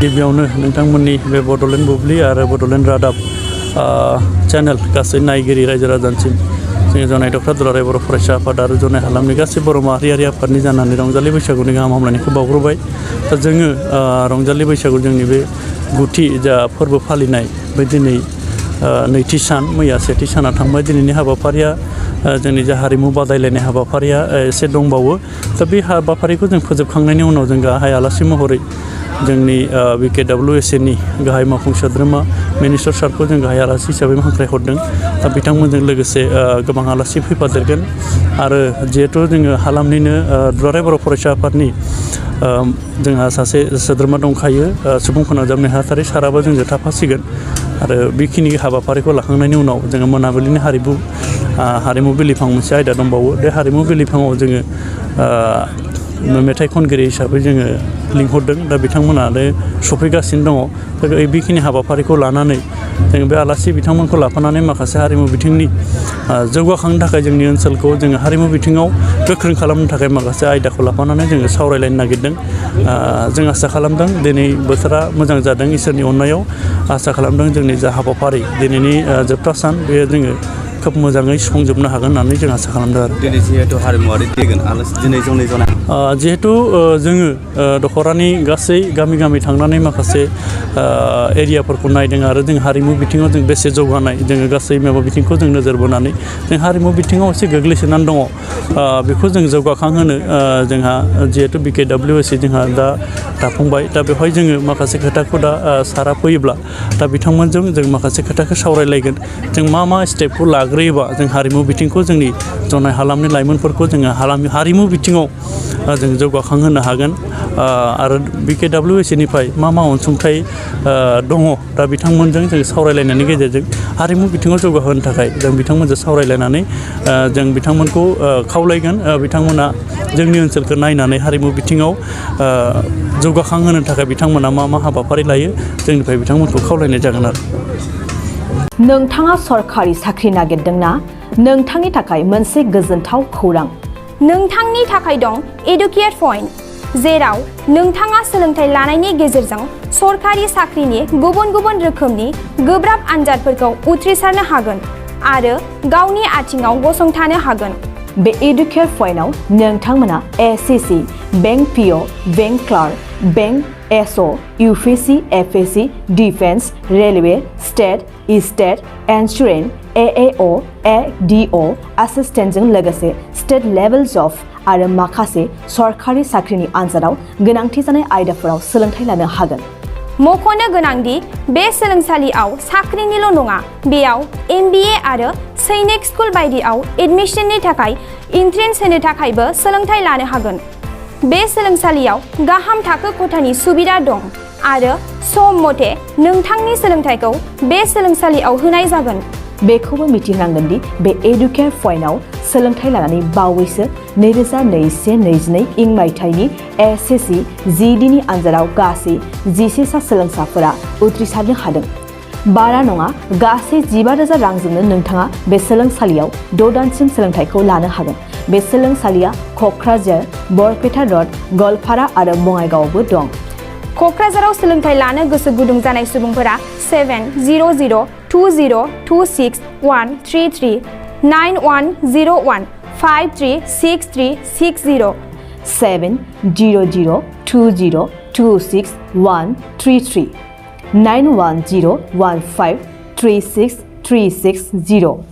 गिबियावनो नोंथांमोननि बे बड'लेण्ड बुब्लि आरो बड'लेण्ड रादाब चेनेल गासै नायगिरि रायजो राजानिसिम जोंनि जनाय दख'र दुलाराय बर' फरायसा आफाद आरो जनाय हालामनि गासै बर' माहारियारि आफादनि जानानै रंजालि बैसागुनि गाहाम हामलायनायखौ बावग्रोबाय। दा जोङो रंजालि बैसागु जोंनि बे गुथि जा फोरबो फालिनाय बै दिनै नैथि सान मैया सेथि साना थांबाय। दिनैनि हाबाफारिया जोंनि जा हारिमु बादायलायनाय हाबाफारिया एसे दंबावो। दा बे हाबाफारिखौ जों फोजोबखांनायनि उनाव जों गाहाय आलासि महरै जोंनि BKWSAनि गाहाय मावफुं सोद्रोमा मिनिस्टार सारखौ जों गाहाय आलासि हिसाबै हांख्रायहरदों। दा बिथांमोनजों लोगोसे गोबां आलासि फैफादेरगोन आरो जिहेथु जोङो हालामनिनो दुलाराय बर' फरायसा आफादनि जोंहा सासे सोद्रोमा दंखायो सुबुं फोनांजाब नेहाथारि साराबो जोंजों थाफासिगोन आरो बेखिनि हाबाफारिखौ लाखांनायनि उनाव जोङो मोनाबिलिनि हारिमु बिलिफां मोनसे आयदा दंबावो। बे हारिमु बिलिफाङाव जोङो मेथाइ खनगिरि हिसाबै जोङो लिंहरदों। दा बिथांमोनानो सफैगासिनो दङ। दा बेखिनि हाबाफारिखौ लानानै जों बे आलासि बिथांमोनखौ लाफानानै माखासे हारिमु बिथिंनि जौगाखांनो थाखाय जोंनि ओनसोलखौ जोङो हारिमु बिथिङाव गोख्रों खालामनो थाखाय माखासे आयदाखौ लाफानानै जोङो सावरायलायनो नागिरदों। जों आसा खालामदों दिनै बोथोरा मोजां जादों इसोरनि अननायाव। आसा खालामदों जोंनि जा हाबाफारि दिनैनि जोबथा सान बेयो जोङो खोब मोजाङै सुफुंजोबनो हागोन होननानै जों आसा खालामदों आरो दिनै जिहेतु हारिमुवारि फैगोन आलासि दिनै जनै जिहेतु जोङो दख'रानि गासै गामि गामि थांनानै माखासे एरियाफोरखौ नायदों आरो जों हारिमु बिथिङाव जों बेसे जौगानाय जोङो गासै माबा बिथिंखौ जों नोजोर बोनानै जों हारिमु बिथिङाव एसे गोग्लैसोनानै दङ बेखौ जों जौगाखांहोनो जोंहा जिहेतु BKWSA जोंहा दा दाफुंबाय। दा बेवहाय जोङो माखासे खोथाखौ दा सारा फैयोब्ला दा बिथांमोनजों जों माखासे खोथाखौ सावरायलायगोन। जों मा स्टेपखौ लाग्रोयोबा जों हारिमु बिथिंखौ जोंनि जनाय हालामनि लाइमोनफोरखौ जोङो हारिमु बिथिङाव जों जौगाखांहोनो हागोन आरो BKWSAनिफ्राय मा अनसुंथाइ दङ दा बिथांमोनजों जों सावरायलायनायनि गेजेरजों हारिमु बिथिङाव जौगाहोनो थाखाय जों बिथांमोनजों सावरायलायनानै जों बिथांमोनखौ खावलायगोन बिथांमोना जोंनि ओनसोलखौ नायनानै हारिमु बिथिङाव जौगाखांहोनो थाखाय बिथांमोना मा हाबाफारि लायो जोंनिफ्राय बिथांमोनखौ खावलायनाय जागोन आरो। नोंथाङा सरकारि साख्रि नागिरदोंना? नोंथांनि थाखाय मोनसे गोजोनथाव खौरां। नोंथांनि थाखाय दं एडुकेट पइन्ट, जेराव नोंथाङा सोलोंथाइ लानायनि गेजेरजों सरकारि साख्रिनि गुबुन गुबुन रोखोमनि गोब्राब आनजादफोरखौ उथ्रिसारनो हागोन आरो गावनि आथिङाव गसंथानो हागोन। बे एडुकेट पइन्टआव नोंथांमोना SSC, bank PO, bank clerk, bank SO, UPSC, FSC, defence, railway, state insurance, AAO, ADO एसिस्टेन्टजों लोगोसे स्टेट लेभेल जब आरो माखासे सरकारि साख्रिनि आनजादाव गोनांथि जानाय आयदाफोराव सोलोंथाइ लानो हागोन। मख'नो गोनांदि बे सोलोंसालियाव साख्रिनिल' नङा, बेयाव MBA आरो सैनिक स्कुल बायदियाव एडमिशननि थाखाय एन्ट्रेन्स होनो थाखायबो सोलोंथाइ लानो हागोन। बे सोलोंसालियाव गाहाम थाखो खथानि सुबिदा दं आरो सम मथे नोंथांनि सोलोंथाइखौ बे सोलोंसालियाव होनाय जागोन। बेखौबो मिथिनांगोन दि बे एडुकेट पइन्टआव सोलोंथाइ लानानै बावैसो 2021-22 मायथाइनि SSC GDनि आनजादाव गासै 11 सा सोलोंसाफोरा उथ्रिसारनो हादों। बारा नङा, गासै 15,000 रांजोंनो नोंथाङा बे सोलोंसालियाव 6 दानसिम सोलोंथाइखौ लानो हागोन। बे सोलोंसालिया क'क्राझार, बरपेटा र'ड, गवालपारा आरो बङाइगावआवबो दं। क'क्राझाराव सोलोंथाइ लानो गोसो गुदुं जानाय सुबुंफोरा 70020261133 9101536360 70020261133 9101536360